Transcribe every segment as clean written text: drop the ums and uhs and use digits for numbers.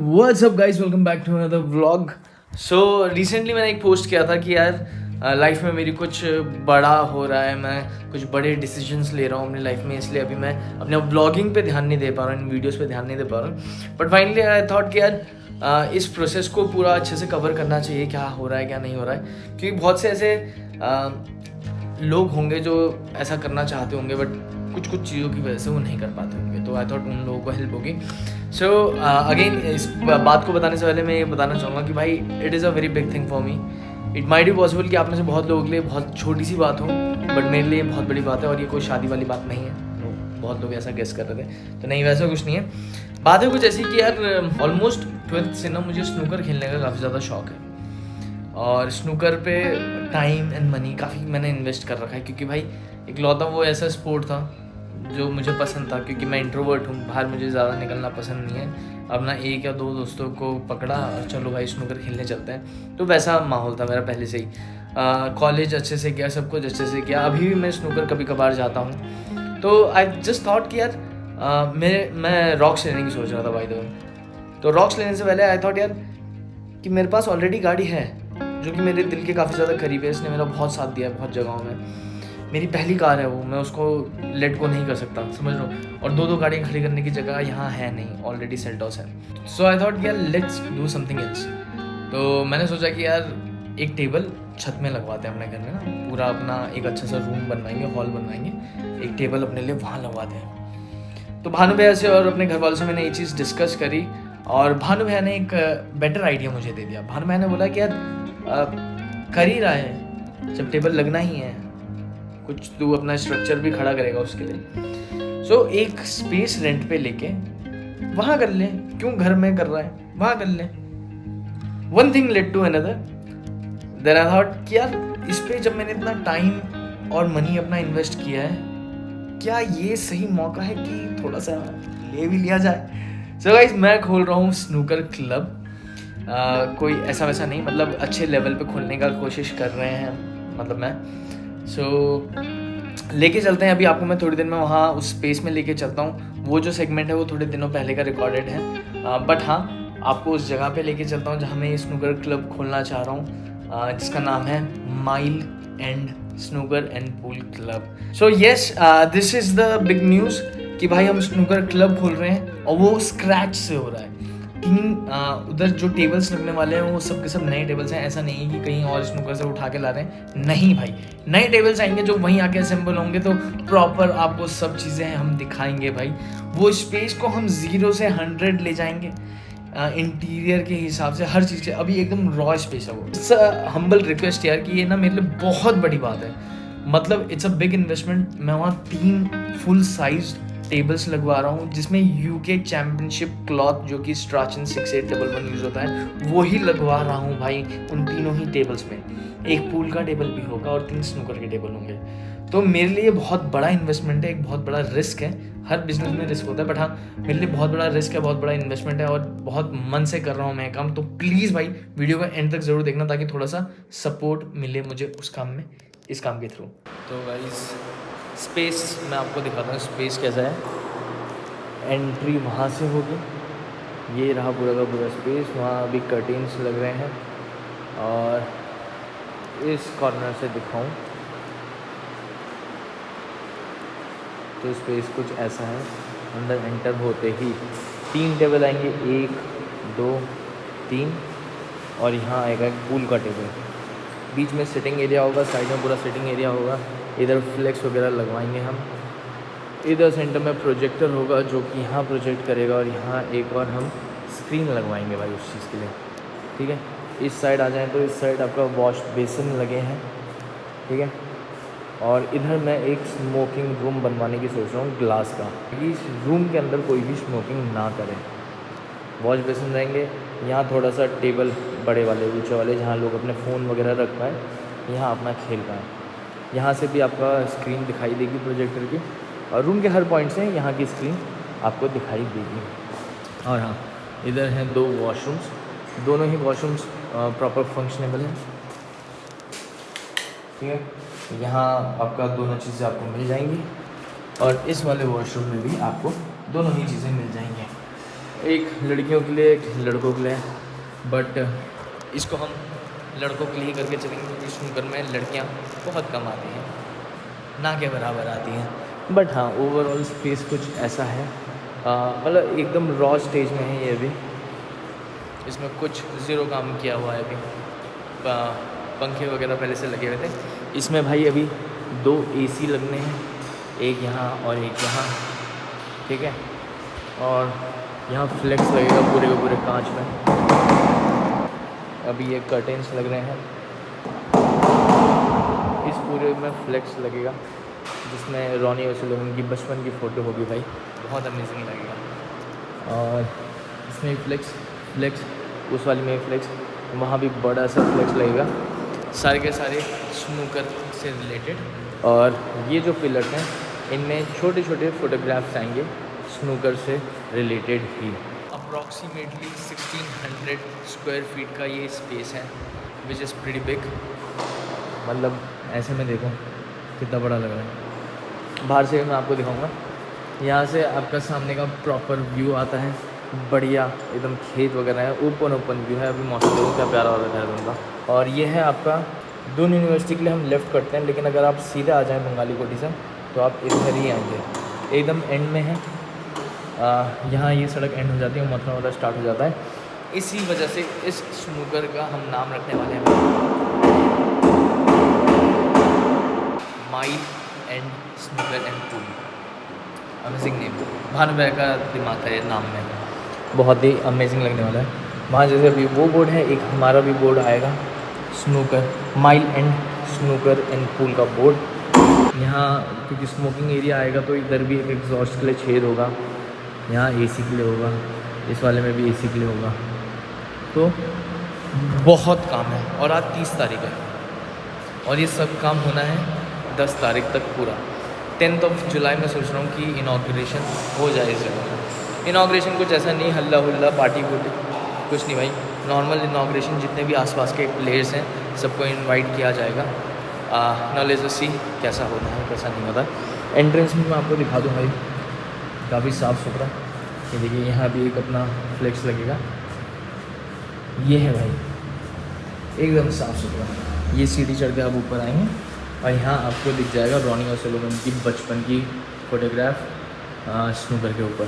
What's up guys, welcome back to another vlog. So recently मैंने एक post किया था कि यार लाइफ में मेरी कुछ बड़ा हो रहा है, मैं कुछ बड़े डिसीजंस ले रहा हूँ अपनी लाइफ में, इसलिए अभी मैं अपने व्लॉगिंग पे ध्यान नहीं दे पा रहा हूँ, इन वीडियोस पे ध्यान नहीं दे पा रहा हूँ। बट फाइनली आई थॉट कि यार इस प्रोसेस को पूरा अच्छे से कवर करना चाहिए, क्या हो रहा है क्या नहीं हो रहा है, क्योंकि बहुत से ऐसे लोग होंगे जो ऐसा करना चाहते होंगे बट कुछ कुछ चीज़ों की वजह से वो नहीं कर पाते होंगे, तो आई थॉट उन लोगों को हेल्प होगी। सो अगेन इस बात को बताने से पहले मैं ये बताना चाहूँगा कि भाई it is a very big thing for me. It might be possible कि आप में से बहुत लोगों के लिए बहुत छोटी सी बात हो, बट मेरे लिए बहुत बड़ी बात है, और ये कोई शादी वाली बात नहीं है। बहुत लोग ऐसा गेस कर रहे थे, तो नहीं, वैसा कुछ नहीं है। बात है कुछ ऐसी कि यार ऑलमोस्ट 12th से ना मुझे स्नूकर खेलने का काफ़ी ज़्यादा शौक है, और स्नूकर पे टाइम एंड मनी काफ़ी मैंने इन्वेस्ट कर रखा है, क्योंकि भाई इकलौता वो ऐसा स्पोर्ट था जो मुझे पसंद था, क्योंकि मैं इंट्रोवर्ट हूँ, बाहर मुझे ज़्यादा निकलना पसंद नहीं है। अपना एक या दो दोस्तों को पकड़ा और चलो भाई स्नूकर खेलने चलते हैं, तो वैसा माहौल था मेरा पहले से ही। कॉलेज अच्छे से किया, सब कुछ अच्छे से किया, अभी भी मैं स्नूकर कभी कभार जाता हूँ। तो आई जस्ट थॉट कि यार मैं रॉक्स लेने की सोच रहा था बाय द वे। तो रॉक्स लेने से पहले आई थॉट यार कि मेरे पास ऑलरेडी गाड़ी है जो कि मेरे दिल के काफ़ी ज़्यादा करीब है, इसने मेरा बहुत साथ दिया है बहुत जगहों में। मेरी पहली कार है वो, मैं उसको लेट गो नहीं कर सकता, समझ लो। और दो गाड़ियाँ खड़ी करने की जगह यहाँ है नहीं, ऑलरेडी सेल्टॉस है। सो आई थॉट यार लेट्स डू समथिंग एल्स। तो मैंने सोचा कि यार एक टेबल छत में लगवाते हैं अपने घर में ना, पूरा अपना एक अच्छा सा रूम बनवाएंगे, हॉल बनवाएंगे, एक टेबल अपने लिए वहाँ लगवाते हैं। तो भानु भैया से और अपने घर वालों से मैंने ये चीज़ डिस्कस करी, और भानु भैया ने एक बेटर आइडिया मुझे दे दिया। भानु भैया ने बोला कि यार कर ही रहा है, जब टेबल लगना ही है, कुछ तू अपना स्ट्रक्चर भी खड़ा करेगा उसके लिए, सो एक स्पेस रेंट पे लेके वहाँ कर ले, क्यों घर में कर रहा है, वहाँ कर ले। One thing led to another, then I thought कि यार इस पे जब मैंने इतना टाइम और मनी अपना इन्वेस्ट किया है, क्या ये सही मौका है कि थोड़ा सा ले भी लिया जाए। सो गाइस, मैं खोल रहा हूँ स्नूकर क्लब। कोई ऐसा वैसा नहीं, मतलब अच्छे लेवल पे खोलने का कोशिश कर रहे हैं, मतलब मैं। सो लेके चलते हैं, अभी आपको मैं थोड़ी देर में वहाँ उस स्पेस में लेके चलता हूँ। वो जो सेगमेंट है वो थोड़े दिनों पहले का रिकॉर्डेड है, बट हाँ आपको उस जगह पे लेके चलता हूँ जहाँ मैं स्नूकर क्लब खोलना चाह रहा हूँ, जिसका नाम है mile and snooker and pool club. So yes, this is the big news कि भाई हम स्नूकर क्लब खोल रहे हैं, और वो स्क्रैच से हो रहा है। उधर जो टेबल्स लगने वाले हैं वो सब के सब नए टेबल्स हैं, ऐसा नहीं है कि कहीं और स्नूकर से उठा के ला रहे हैं, नहीं भाई, नए टेबल्स आएंगे जो वहीं आके असेंबल होंगे, तो प्रॉपर आपको सब चीज़ें हम दिखाएंगे भाई। वो स्पेस को हम 0 से 100 ले जाएंगे, इंटीरियर के हिसाब से, हर चीज़ के। अभी एकदम रॉ स्पेस है वो। इट्स अ हम्बल रिक्वेस्ट यार कि ये ना मेरे लिए बहुत बड़ी बात है, मतलब इट्स अ बिग इन्वेस्टमेंट। मैं वहाँ 3 फुल साइज टेबल्स लगवा रहा हूँ, जिसमें यूके चैम्पियनशिप क्लॉथ जो कि स्ट्राचन 6811 यूज़ होता है, वो ही लगवा रहा हूँ भाई उन तीनों ही टेबल्स में। एक पूल का टेबल भी होगा और 3 स्नूकर के टेबल होंगे। तो मेरे लिए बहुत बड़ा इन्वेस्टमेंट है, एक बहुत बड़ा रिस्क है। हर बिजनेस में रिस्क होता है, बट हाँ मेरे लिए बहुत बड़ा रिस्क है, बहुत बड़ा इन्वेस्टमेंट है, और बहुत मन से कर रहा हूँ मैं काम। तो प्लीज़ भाई वीडियो को एंड तक ज़रूर देखना, ताकि थोड़ा सा सपोर्ट मिले मुझे उस काम में, इस काम के थ्रू। तो गाइस स्पेस मैं आपको दिखाता हूँ, स्पेस कैसा है। एंट्री वहाँ से होगी, ये रहा पूरा का पूरा स्पेस। वहाँ अभी कर्टेन्स लग रहे हैं, और इस कॉर्नर से दिखाऊं तो स्पेस कुछ ऐसा है। अंदर एंटर होते ही 3 टेबल आएंगे, 1 2 3, और यहाँ आएगा एक पूल का टेबल। बीच में सिटिंग एरिया होगा, साइड में पूरा सिटिंग एरिया होगा, इधर फ्लेक्स वगैरह लगवाएंगे हम। इधर सेंटर में प्रोजेक्टर होगा जो कि यहाँ प्रोजेक्ट करेगा, और यहाँ एक और हम स्क्रीन लगवाएंगे भाई उस चीज़ के लिए, ठीक है। इस साइड आ जाएँ तो इस साइड आपका वॉश बेसिन लगे हैं, ठीक है। और इधर मैं एक स्मोकिंग रूम बनवाने की सोच रहा हूँ ग्लास का, कि इस रूम के अंदर कोई भी स्मोकिंग ना करे। वॉश बेसिन रहेंगे, यहाँ थोड़ा सा टेबल बड़े वाले ऊँचे वाले, जहाँ लोग अपने फ़ोन वगैरह रख पाएँ, यहाँ अपना खेल पाएँ। यहाँ से भी आपका स्क्रीन दिखाई देगी प्रोजेक्टर की, और रूम के हर पॉइंट से यहाँ की स्क्रीन आपको दिखाई देगी। और हाँ, इधर हैं 2 वॉशरूम्स, दोनों ही वॉशरूम्स प्रॉपर फंक्शनेबल हैं, ठीक है। यहाँ आपका दोनों चीज़ें आपको मिल जाएंगी, और इस वाले वॉशरूम में भी आपको दोनों ही चीज़ें मिल जाएंगी। एक लड़कियों के लिए, एक लड़कों के लिए, बट इसको हम लड़कों के लिए करके चलेंगे क्योंकि स्नूकर में लड़कियां बहुत कम आती हैं, ना के बराबर आती हैं। बट हाँ, ओवरऑल स्पेस कुछ ऐसा है, मतलब एकदम रॉ स्टेज में है ये अभी, इसमें कुछ ज़ीरो काम किया हुआ है अभी। पंखे वगैरह पहले से लगे हुए थे। इसमें भाई अभी 2 AC लगने हैं, एक यहाँ और एक यहाँ, ठीक है। और यहाँ फ्लेक्स लगेगा पूरे के पूरे कांच में। अभी ये कर्टेन्स लग रहे हैं, इस पूरे में फ्लेक्स लगेगा जिसमें रॉनी ओसुलोवन की बचपन की फ़ोटो होगी भाई, बहुत अमेजिंग लगेगा। और इसमें फ्लेक्स उस वाली में फ्लेक्स, वहाँ भी बड़ा सा फ्लेक्स लगेगा, सारे के सारे स्नूकर से रिलेटेड। और ये जो पिलर्स हैं इनमें छोटे छोटे फोटोग्राफ्स आएंगे स्नूकर से रिलेटेड ही। अप्रॉक्सीमेटली 1600 स्क्वायर फीट का ये स्पेस है, विच इज़ प्रीटी बिग। मतलब ऐसे में देखो कितना बड़ा लग रहा है। बाहर से मैं आपको दिखाऊंगा, यहाँ से आपका सामने का प्रॉपर व्यू आता है, बढ़िया एकदम खेत वगैरह है, ओपन व्यू है। अभी मौसम देखो क्या प्यारा हो रहा है देहरादून का। और ये है आपका दून यूनिवर्सिटी के लिए हम लेफ़्ट करते हैं, लेकिन अगर आप सीधे आ जाएँ बंगाली कोठी से तो आप इधर ही आएंगे, एकदम एंड में है। यहाँ ये सड़क एंड हो जाती है, मथुरा स्टार्ट हो जाता है। इसी वजह से इस स्नूकर का हम नाम रखने वाले हैं mile and snooker and pool. Amazing name, Bhanu भाई का दिमाग है नाम में, बहुत ही अमेजिंग लगने वाला है। वहाँ जैसे अभी वो बोर्ड है, एक हमारा भी बोर्ड आएगा, snooker mile and snooker and pool का बोर्ड। यहाँ क्योंकि स्मोकिंग एरिया आएगा तो इधर भी एक एग्जॉस्ट के लिए छेद होगा, यहाँ AC के लिए होगा, इस वाले में भी AC के लिए होगा। तो बहुत काम है। और आज 30 तारीख है और ये सब काम होना है 10 तारीख तक पूरा। 10 जुलाई में सोच रहा हूँ कि इनाग्रेशन हो जाए इस जगह। इनाग्रेशन कुछ ऐसा नहीं हल्ला हुल्ला पार्टी वुर्टी कुछ नहीं भाई, नॉर्मल इनाग्रेशन। जितने भी आसपास के प्लेयर्स हैं सबको इनवाइट किया जाएगा। नॉलेज सी कैसा होता है कैसा नहीं होता। एंट्रेंस में मैं आपको दिखा दूँ भाई, काफ़ी साफ़ सुथरा। ये देखिए यहाँ भी एक अपना फ्लेक्स लगेगा, ये है भाई एकदम साफ़ सुथरा। ये सीढ़ी चढ़ के आप ऊपर आएंगे और यहाँ आपको दिख जाएगा रॉनी ओसुलोवन की बचपन की फ़ोटोग्राफ स्नूकर के ऊपर।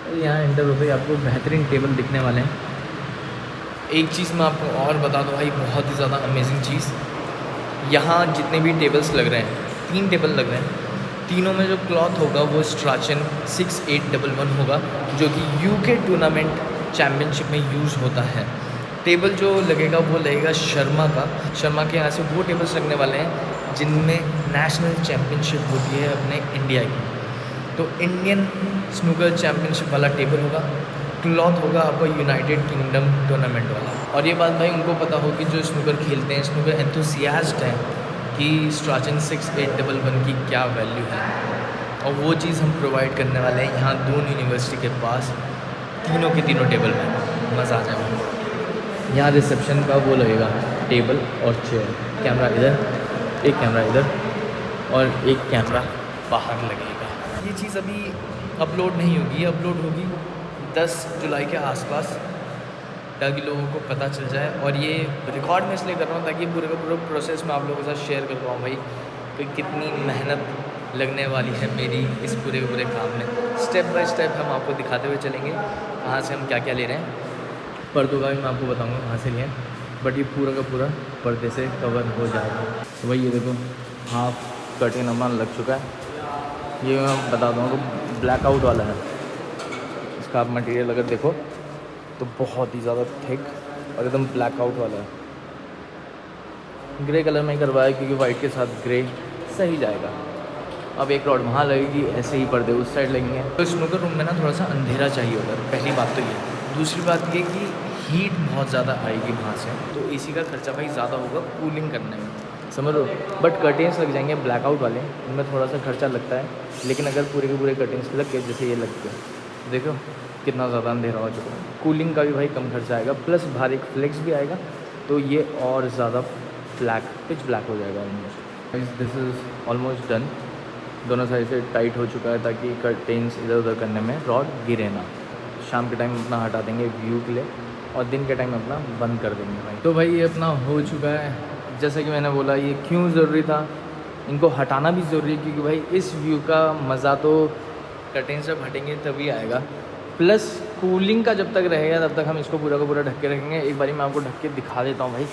और यहाँ एंटर होते ही आपको बेहतरीन टेबल दिखने वाले हैं। एक चीज़ मैं आपको और बता दूँ भाई, बहुत ही ज़्यादा अमेजिंग चीज़, यहाँ जितने भी टेबल्स लग रहे हैं, 3 टेबल लग रहे हैं, तीनों में जो क्लॉथ होगा वो स्ट्राचन 6811 होगा, जो कि UK टूर्नामेंट चैम्पियनशिप में यूज़ होता है। टेबल जो लगेगा वो लगेगा शर्मा का, शर्मा के यहाँ से वो टेबल्स लगने वाले हैं जिनमें नेशनल चैम्पियनशिप होती है अपने इंडिया की। तो इंडियन स्नूकर चैम्पियनशिप वाला टेबल होगा, क्लॉथ होगा आपका यूनाइटेड किंगडम टूर्नामेंट वाला। और ये बात भाई उनको पता होगी जो स्नूकर खेलते हैं, स्नूकर एंथुसियास्ट हैं कि स्ट्राचन 6811 की क्या वैल्यू है। और वो चीज़ हम प्रोवाइड करने वाले हैं यहाँ दून यूनिवर्सिटी के पास, तीनों के तीनों टेबल में। मज़ा आ जाएगा। यहाँ रिसेप्शन का वो लगेगा टेबल और चेयर, कैमरा इधर, एक कैमरा इधर और एक कैमरा बाहर लगेगा। ये चीज़ अभी अपलोड नहीं होगी, अपलोड होगी 10 जुलाई के आसपास, ताकि लोगों को पता चल जाए। और ये रिकॉर्ड में इसलिए कर रहा हूँ ताकि पूरे का पूरा प्रोसेस मैं आप लोगों के साथ शेयर कर पाऊँ भाई, कि कितनी मेहनत लगने वाली है मेरी इस पूरे काम में। स्टेप बाय स्टेप हम आपको दिखाते हुए चलेंगे कहाँ से हम क्या क्या ले रहे हैं। पर्दों का भी मैं आपको बताऊँगा कहाँ से लिए हैं, बट ये पूरा का पूरा पर्दे से कवर हो जाएगा। तो भाई ये देखो हाफ कर्टेन हमारा लग चुका है। ये मैं बता दूँगा ब्लैकआउट वाला है, इसका आप मटेरियल अगर देखो तो बहुत ही ज़्यादा थिक और एकदम ब्लैकआउट वाला है। ग्रे कलर में ही करवाया क्योंकि वाइट के साथ ग्रे सही जाएगा। अब एक रॉड वहाँ लगेगी, ऐसे ही पर्दे उस साइड लगेंगे। तो स्नूकर रूम में ना थोड़ा सा अंधेरा चाहिए होगा, पहली बात तो ये। दूसरी बात ये कि हीट बहुत ज़्यादा आएगी वहाँ से, तो AC का खर्चा भाई ज़्यादा होगा कूलिंग करने में, समझ लो। बट कर्टेन्स लग जाएंगे ब्लैकआउट वाले, उनमें थोड़ा सा खर्चा लगता है। लेकिन अगर पूरे के पूरे कर्टेन्स लग गए जैसे ये लग गए, देखो कितना ज़्यादा अंधेरा हो चुका है। कूलिंग का भी भाई कम खर्चा आएगा, प्लस बाहर एक फ्लेक्स भी आएगा, तो ये और ज़्यादा पिच ब्लैक हो जाएगा almost. This is almost done, दोनों साइड से टाइट हो चुका है ताकि कर्टेन्स इधर उधर करने में रॉड गिरे ना। शाम के टाइम अपना हटा देंगे व्यू के लिए और दिन के टाइम अपना बंद कर देंगे भाई। तो भाई ये अपना हो चुका है। जैसा कि मैंने बोला ये क्यों ज़रूरी था, इनको हटाना भी ज़रूरी है क्योंकि भाई इस व्यू का मज़ा तो कर्टेन जब हटेंगे तभी आएगा। प्लस कूलिंग का जब तक रहेगा तब तक हम इसको पूरा का पूरा ढक के रखेंगे। एक बारी मैं आपको ढक के दिखा देता हूँ भाई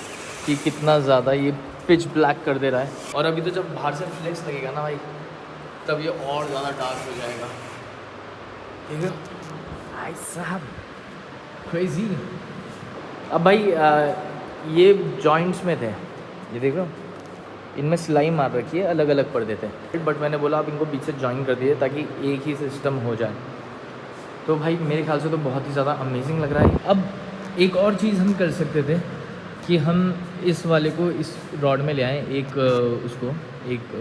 कि कितना ज़्यादा ये पिच ब्लैक कर दे रहा है। और अभी तो जब बाहर से फ्लेक्स लगेगा ना भाई तब ये और ज़्यादा डार्क हो जाएगा। ठीक है भाई साहब, क्रेजी। अब भाई ये जॉइंट्स में थे, ये देखो इनमें सिलाई मार रखी है, अलग अलग पर्दे थे, बट मैंने बोला आप इनको बीच से जॉइन कर दिए ताकि एक ही सिस्टम हो जाए। तो भाई मेरे ख्याल से तो बहुत ही ज़्यादा अमेजिंग लग रहा है। अब एक और चीज़ हम कर सकते थे कि हम इस वाले को इस रॉड में ले आएँ, एक उसको एक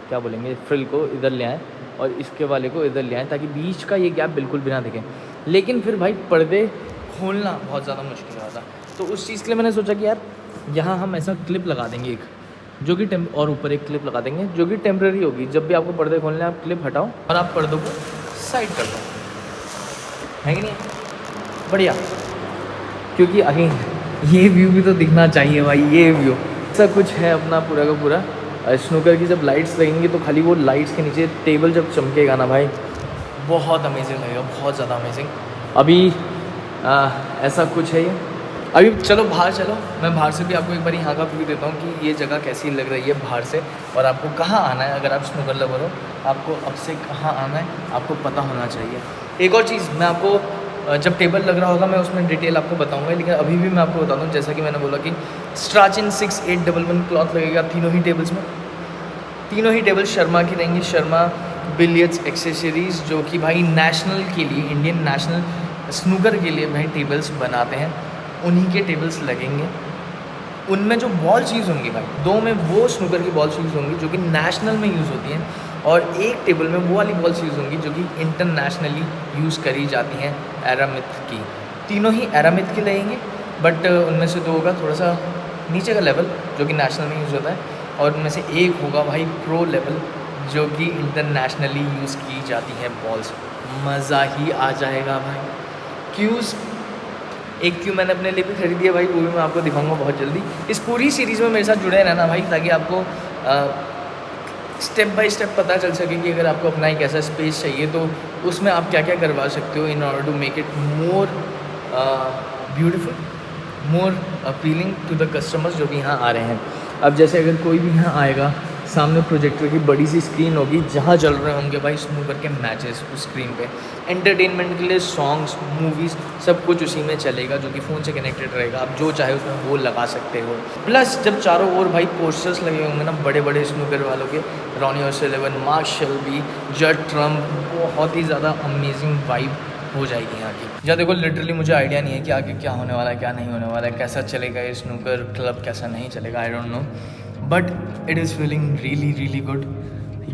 क्या बोलेंगे फ्रिल को इधर ले आएँ और इसके वाले को इधर ले आएँ ताकि बीच का ये गैप बिल्कुल भी ना दिखे। लेकिन फिर भाई पर्दे खोलना बहुत ज़्यादा मुश्किल होता। तो उस चीज़ के लिए मैंने सोचा कि यार यहाँ हम ऐसा क्लिप लगा देंगे एक, जो कि और ऊपर एक क्लिप लगा देंगे जो कि टेम्प्रेरी होगी। जब भी आपको पर्दे खोलने आप क्लिप हटाओ और आप पर्दों को साइड कर दो, है कि नहीं? बढ़िया। क्योंकि अगेन ये व्यू भी तो दिखना चाहिए भाई, ये व्यू ऐसा कुछ है अपना पूरा का पूरा। स्नूकर की जब लाइट्स लगेंगी तो खाली वो लाइट्स के नीचे टेबल जब चमकेगा ना भाई बहुत अमेजिंग लगेगा, बहुत ज़्यादा अमेजिंग। अभी ऐसा कुछ है ये। अभी चलो बाहर चलो, मैं बाहर से भी आपको एक बार यहाँ का व्यू देता हूँ कि ये जगह कैसी लग रही है बाहर से और आपको कहाँ आना है। अगर आप स्नूकर लवर हो आपको अब से कहाँ आना है आपको पता होना चाहिए। एक और चीज़ मैं आपको जब टेबल लग रहा होगा मैं उसमें डिटेल आपको बताऊंगा, लेकिन अभी भी मैं आपको बता दूं जैसा कि मैंने बोला कि स्ट्राचिन 6811 क्लॉथ लगेगा तीनों ही टेबल्स में। तीनों ही टेबल शर्मा की रहेंगी, शर्मा बिलियर्ड्स एक्सेसरीज़, जो कि भाई नेशनल के लिए, इंडियन नेशनल स्नूकर के लिए भाई टेबल्स बनाते हैं, उन्हीं के टेबल्स लगेंगे। उनमें जो बॉल्स यूज़ होंगी भाई, दो में वो स्नूकर की बॉल्स यूज़ होंगी जो कि नेशनल में यूज़ होती हैं और एक टेबल में वो वाली बॉल्स यूज़ होंगी जो कि इंटरनेशनली यूज़ करी जाती हैं एरामिथ की। तीनों ही एरामिथ की लगेंगे, बट उनमें से दो होगा थोड़ा सा नीचे का लेवल जो कि नेशनल में यूज़ होता है और उनमें से एक होगा भाई प्रो लेवल जो कि इंटरनेशनली यूज़ की जाती है बॉल्स। मज़ा ही आ जाएगा भाई। क्यूज़ एक क्यू मैंने अपने लिए भी खरीदी है भाई, वो भी मैं आपको दिखाऊंगा बहुत जल्दी। इस पूरी सीरीज़ में मेरे साथ जुड़े रहना भाई ताकि आपको स्टेप बाय स्टेप पता चल सके कि अगर आपको अपना एक ऐसा स्पेस चाहिए तो उसमें आप क्या क्या करवा सकते हो in order to make it more beautiful, more appealing to the customers जो भी यहाँ आ रहे हैं। अब जैसे अगर कोई भी यहाँ आएगा, सामने प्रोजेक्टर की बड़ी सी स्क्रीन होगी जहाँ चल रहे होंगे भाई स्नूकर के मैचेस उस स्क्रीन पे। एंटरटेनमेंट के लिए सॉन्ग्स, मूवीज़ सब कुछ उसी में चलेगा जो कि फ़ोन से कनेक्टेड रहेगा। आप जो चाहे उसमें वो लगा सकते हो। प्लस जब चारों ओर भाई पोस्टर्स लगे होंगे ना बड़े बड़े स्नूकर वालों के, रॉनी ओसुलिवन, मार्क शेल्बी, जड ट्रम्प, बहुत ही ज़्यादा अमेजिंग वाइब हो जाएगी यहाँ की। या देखो लिटरली मुझे आइडिया नहीं है कि आगे क्या होने वाला है, क्या नहीं होने वाला है, कैसा चलेगा ये स्नूकर क्लब, कैसा नहीं चलेगा, I don't know, but it is feeling really really good.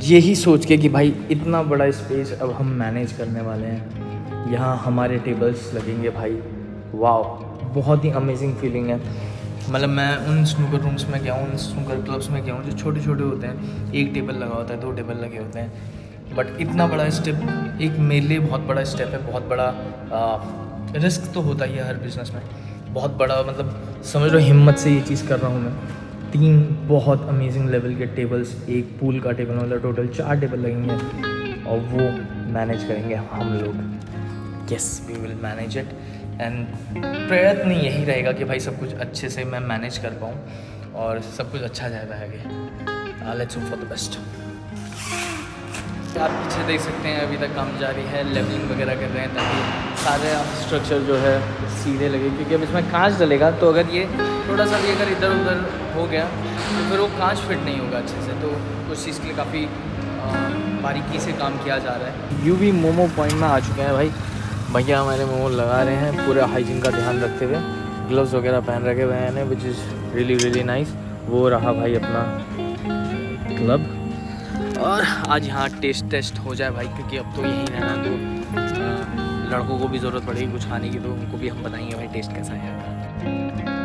यही सोच के कि भाई इतना बड़ा स्पेस अब हम मैनेज करने वाले हैं, यहाँ हमारे टेबल्स लगेंगे भाई, वाओ, बहुत ही अमेजिंग फीलिंग है। मतलब मैं उन स्नूकर रूम्स में गया हूँ, उन स्नूकर क्लब्स में गया हूँ जो छोटे छोटे होते हैं, एक टेबल लगा होता है, दो टेबल लगे होते हैं, बट इतना बड़ा स्टेप एक मेरे लिए बहुत बड़ा स्टेप है। बहुत बड़ा रिस्क तो होता ही है हर बिज़नेस में, बहुत बड़ा, मतलब समझ लो हिम्मत से ये चीज़ कर रहा हूँ मैं। 3 बहुत अमेजिंग लेवल के टेबल्स, एक पूल का टेबल, मतलब टोटल 4 टेबल लगेंगे और वो मैनेज करेंगे हम लोग। Yes, we will manage it and प्रयत्न यही रहेगा कि भाई सब कुछ अच्छे से मैं मैनेज कर पाऊँ और सब कुछ अच्छा जाएगा आगे। Let's hope for the best. आप पीछे देख सकते हैं अभी तक काम जारी है, लेवलिंग वगैरह कर रहे हैं ताकि सारे स्ट्रक्चर जो है सीधे लगे, क्योंकि अब इसमें कांच डलेगा तो अगर ये थोड़ा सा भी अगर इधर उधर हो गया तो फिर वो कांच फिट नहीं होगा अच्छे से। तो उस चीज़ के लिए काफ़ी बारीकी से काम किया जा रहा है। यू भी मोमो पॉइंट में आ चुके हैं भाई, भैया हमारे मोमो लगा रहे हैं पूरा हाइजीन का ध्यान रखते हुए, ग्लव्स वगैरह पहन रखे हुए हैं which is really really nice. वो रहा भाई अपना क्लब और आज यहाँ टेस्ट हो जाए भाई, क्योंकि अब तो यहीं रहना, तो लड़कों को भी ज़रूरत पड़ेगी कुछ खाने की, तो उनको भी हम बताएंगे भाई टेस्ट कैसा है।